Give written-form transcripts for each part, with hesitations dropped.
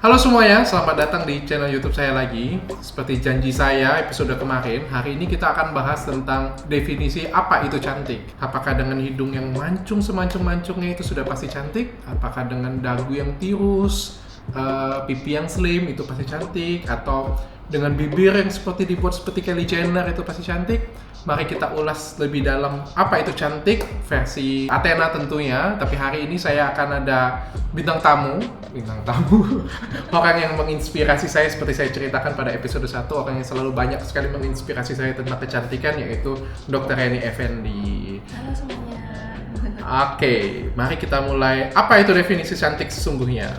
Halo semuanya, selamat datang di channel YouTube saya lagi. Seperti janji saya episode kemarin, hari ini kita akan bahas tentang definisi apa itu cantik. Apakah dengan hidung yang mancung semancung-mancungnya itu sudah pasti cantik? Apakah dengan dagu yang tirus, pipi yang slim itu pasti cantik? Atau dengan bibir yang dibuat seperti Kylie Jenner itu pasti cantik? Mari kita ulas lebih dalam apa itu cantik versi Athena tentunya. Tapi hari ini saya akan ada bintang tamu orang yang menginspirasi saya seperti saya ceritakan pada episode 1, orang yang selalu banyak sekali menginspirasi saya tentang kecantikan, yaitu Dr. Reni Effendi. Halo semuanya. Oke, mari kita mulai. Apa itu definisi cantik sesungguhnya?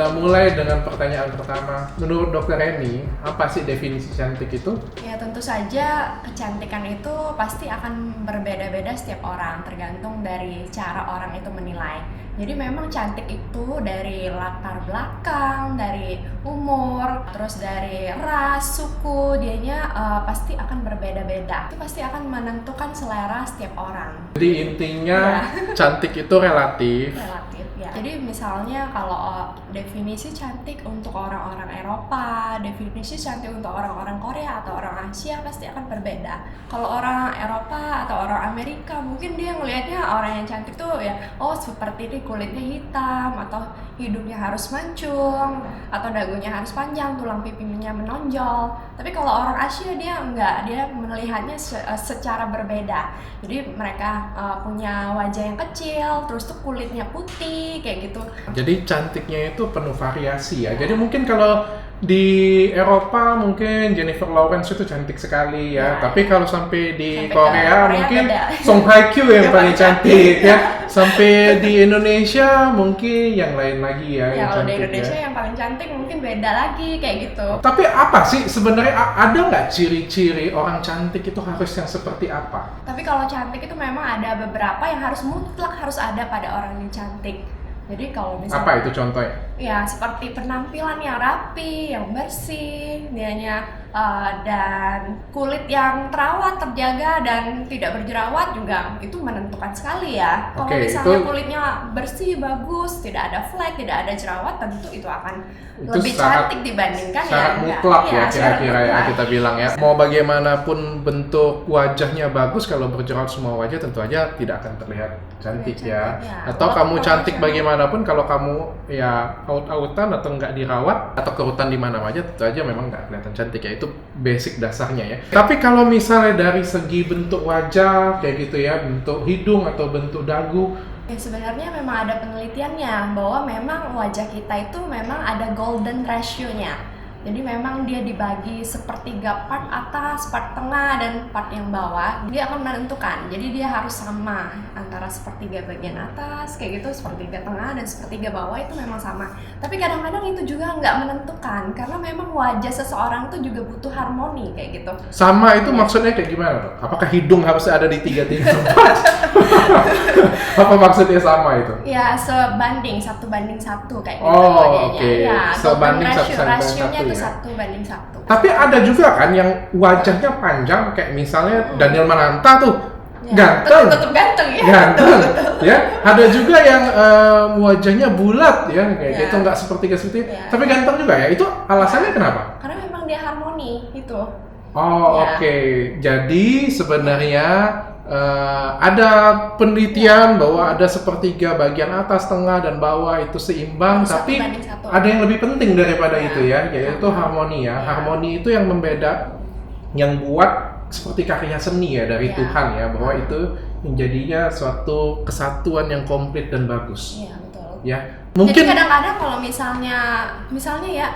Kita mulai dengan pertanyaan pertama. Menurut Dr. Reni, apa sih definisi cantik itu? Ya tentu saja kecantikan itu pasti akan berbeda-beda setiap orang, tergantung dari cara orang itu menilai. Jadi memang cantik itu dari latar belakang, dari umur, terus dari ras, suku, dianya pasti akan berbeda-beda. Itu pasti akan menentukan selera setiap orang. Jadi intinya cantik itu relatif. Relatif ya. Jadi misalnya kalau definisi cantik untuk orang-orang Eropa, definisi cantik untuk orang-orang Korea atau orang Asia pasti akan berbeda. Kalau orang Eropa atau orang Amerika mungkin dia ngelihatnya orang yang cantik tuh ya, oh seperti ini kulitnya hitam, atau hidungnya harus mancung, atau dagunya harus panjang, tulang pipinya menonjol. Tapi kalau orang Asia dia enggak, dia melihatnya secara berbeda. Jadi mereka punya wajah yang kecil, terus tuh kulitnya putih kayak gitu. Jadi cantiknya itu penuh variasi ya. Jadi mungkin kalau di Eropa mungkin Jennifer Lawrence itu cantik sekali ya. Tapi kalau sampai di Korea mungkin Song Hye Kyo yang paling cantik ya. Sampai di Indonesia mungkin yang lain lagi ya. Ya kalau di cantik, Indonesia ya. yang paling cantik mungkin beda lagi kayak gitu. Tapi apa sih sebenarnya, ada nggak ciri-ciri orang cantik itu harus yang seperti apa? Tapi kalau cantik itu memang ada beberapa yang harus mutlak harus ada pada orang yang cantik. Jadi kalau misalnya Apa itu contohnya? ya seperti penampilan yang rapi, yang bersih, dianya dan kulit yang terawat, terjaga dan tidak berjerawat juga itu menentukan sekali ya. Kalau misalnya kulitnya bersih, bagus, tidak ada flek, tidak ada jerawat, tentu itu akan lebih cantik dibandingkan syarat mutlak ya kira-kira ya kita bilang ya. Mau bagaimanapun bentuk wajahnya bagus, kalau berjerawat semua wajah tentu aja tidak akan terlihat cantik ya. Atau kamu cantik bagaimanapun, kalau kamu ya out-outan atau nggak dirawat atau kerutan di mana aja, tentu aja memang nggak kelihatan cantik ya. Itu basic dasarnya ya. Tapi kalau misalnya dari segi bentuk wajah kayak gitu ya, bentuk hidung atau bentuk dagu, ya sebenarnya memang ada penelitiannya bahwa memang wajah kita itu memang ada golden ratio-nya. Jadi memang dia dibagi sepertiga, part atas, part tengah, dan part yang bawah. Dia akan menentukan. Jadi dia harus sama antara sepertiga bagian atas, kayak gitu, sepertiga tengah, dan sepertiga bawah itu memang sama. Tapi kadang-kadang itu juga nggak menentukan, karena memang wajah seseorang itu juga butuh harmoni kayak gitu. Sama itu maksudnya kayak gimana dok? Apakah hidung harus ada di tiga-tiga tempat? Apa maksudnya sama itu? Ya sebanding, 1:1 kayak gitu. Oh oke, ya, sebanding rasionya itu ya. 1:1. Tapi ada juga kan yang wajahnya panjang, kayak misalnya Daniel Mananta tuh ya, ganteng, tetap ganteng ya. Ganteng, ya. Ada juga yang wajahnya bulat ya, kayak gitu, nggak seperti tapi ganteng juga ya. Itu alasannya kenapa? Karena memang dia harmoni itu. Oh oke. Jadi sebenarnya ada penelitian bahwa ada sepertiga bagian atas, tengah, dan bawah itu seimbang, tapi ada yang lebih penting daripada itu ya, yaitu harmoni ya. Harmoni itu yang yang buat seperti karya seni ya dari Tuhan ya, bahwa itu menjadinya suatu kesatuan yang komplit dan bagus. Iya betul. Ya. Mungkin jadi kadang-kadang kalau misalnya ya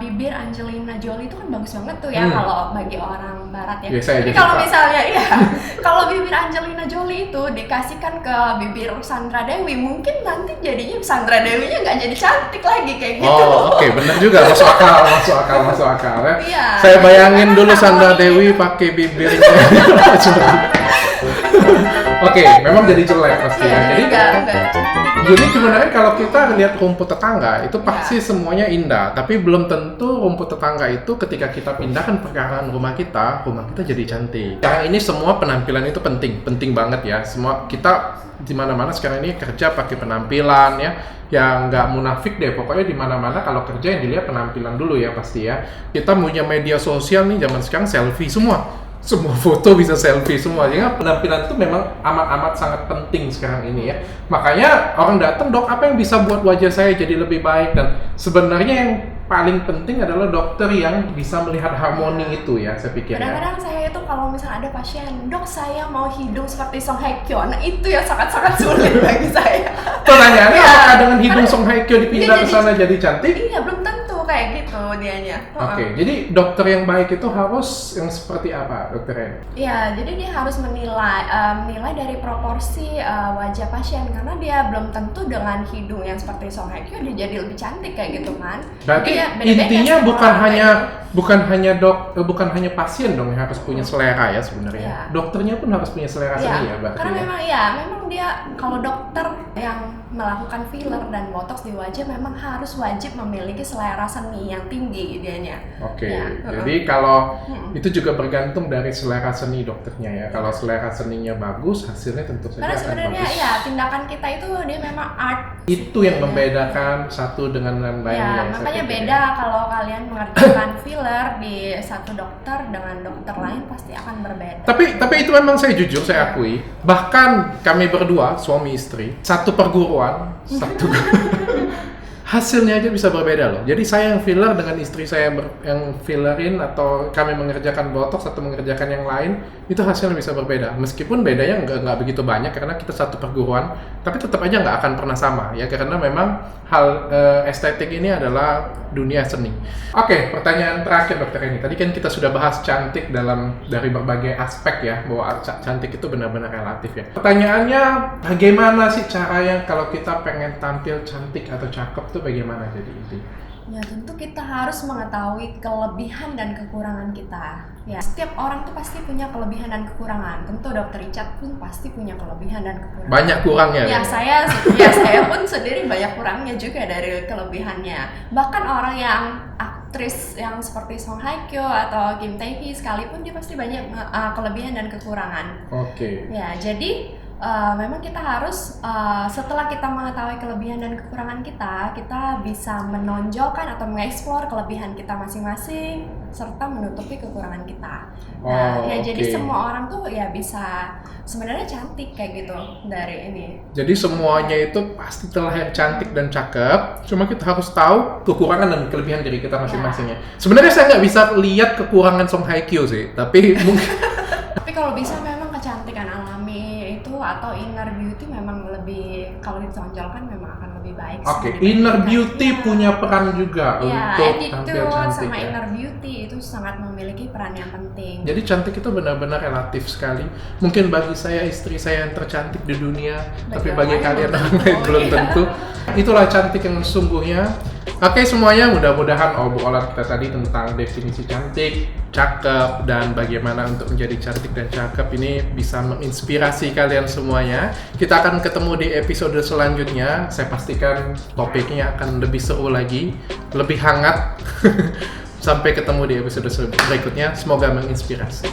bibir Angelina Jolie itu kan bagus banget tuh ya kalau bagi orang barat ya. Tapi kalau misalnya kalau bibir Angelina Jolie itu dikasihkan ke bibir Sandra Dewi, mungkin nanti jadinya Sandra Dewinya nggak jadi cantik lagi kayak gitu. Oh oke, benar juga, masuk akal ya. Iya, saya bayangin dulu Sandra Dewi pakai bibirnya. Oke, memang jadi jelek pasti ya. Jadi enggak. jadi sebenarnya kalau kita lihat rumput tetangga itu pasti semuanya indah, tapi belum tentu rumput tetangga itu ketika kita pindahkan perkarangan rumah kita jadi cantik. Sekarang ini semua penampilan itu penting banget ya. Semua kita di mana-mana sekarang ini kerja pakai penampilan ya. Ya nggak munafik deh, pokoknya di mana-mana kalau kerja yang dilihat penampilan dulu ya pasti ya. Kita punya media sosial nih zaman sekarang selfie semua foto bisa selfie semua, jadi penampilan itu memang amat sangat penting sekarang ini ya. Makanya orang datang, dok apa yang bisa buat wajah saya jadi lebih baik, dan sebenarnya yang paling penting adalah dokter yang bisa melihat harmoni itu ya, saya pikir. Kadang-kadang saya itu kalau misalnya ada pasien, dok saya mau hidung seperti Song Hye Kyo, nah itu yang sangat sulit bagi saya. Pertanyaannya apakah dengan hidung Song Hye Kyo dipindah ke sana jadi cantik? Iya, belum tentu kayak gitu dianya. Oke, jadi dokter yang baik itu harus yang seperti apa dokternya? Iya, jadi dia harus menilai dari proporsi wajah pasien, karena dia belum tentu dengan hidung yang seperti Song Hye Kyo dia jadi lebih cantik kayak gitu kan. Berarti Jadi, intinya beda-beda bukan hanya pasien dong yang harus punya selera ya sebenarnya. Iya. Dokternya pun harus punya selera seni ya berarti. Karena ya? memang dia kalau dokter yang melakukan filler dan botox di wajah memang harus wajib memiliki selera seni yang tinggi dianya. Oke, Ya, jadi kalau itu juga bergantung dari selera seni dokternya ya. Kalau selera seninya bagus, hasilnya tentu saja Karena akan sebenarnya bagus. ya tindakan kita itu dia memang art. Itu yang membedakan satu dengan yang lain. Ya, saya makanya pikir. beda kalau kalian mengerjakan filler di satu dokter dengan dokter lain pasti akan berbeda. Tapi itu memang saya jujur, saya akui. Bahkan kami berdua, suami istri, satu perguruan, hasilnya aja bisa berbeda loh. Jadi saya yang filler dengan istri saya yang fillerin, atau kami mengerjakan botox atau mengerjakan yang lain, itu hasilnya bisa berbeda. Meskipun bedanya nggak begitu banyak karena kita satu perguruan, tapi tetap aja nggak akan pernah sama ya, karena memang hal estetik ini adalah dunia seni. Oke, pertanyaan terakhir dokter ini. Tadi kan kita sudah bahas cantik dari berbagai aspek ya, bahwa cantik itu benar-benar relatif ya. Pertanyaannya, bagaimana sih caranya kalau kita pengen tampil cantik atau cakep tuh bagaimana jadi itu? Ya tentu kita harus mengetahui kelebihan dan kekurangan kita. Ya, setiap orang tuh pasti punya kelebihan dan kekurangan. Tentu Dr. Richard pun pasti punya kelebihan dan kekurangan. Banyak kurangnya. Ya, saya pun sendiri banyak kurangnya juga dari kelebihannya. Bahkan orang yang aktris yang seperti Song Hye Kyo atau Kim Tae Hee sekalipun dia pasti banyak kelebihan dan kekurangan. Oke. Ya, jadi memang kita harus setelah kita mengetahui kelebihan dan kekurangan kita bisa menonjolkan atau mengeksplor kelebihan kita masing-masing serta menutupi kekurangan kita. Jadi semua orang tuh ya bisa sebenarnya cantik kayak gitu dari ini. Jadi semuanya itu pasti terlihat cantik dan cakep, cuma kita harus tahu kekurangan dan kelebihan diri kita masing-masingnya. Sebenarnya saya nggak bisa lihat kekurangan Song Hye Kyo sih, tapi mungkin. Tapi kalau bisa memang kecantikan alami itu atau inner beauty memang lebih, kalau ditonjolkan memang akan lebih baik. Oke, inner beauty punya peran juga untuk tampil cantik. Sama ya. inner beauty itu sangat memiliki peran yang penting. Jadi cantik itu benar-benar relatif sekali. Mungkin bagi saya istri saya yang tercantik di dunia, tapi bagi kalian orang lain belum tentu. Itulah cantik yang sesungguhnya. Oke semuanya, mudah-mudahan obrolan kita tadi tentang definisi cantik, cakep, dan bagaimana untuk menjadi cantik dan cakep ini bisa menginspirasi kalian semuanya. Kita akan ketemu di episode selanjutnya. Saya pastikan topiknya akan lebih seru lagi, lebih hangat. Sampai ketemu di episode berikutnya. Semoga menginspirasi.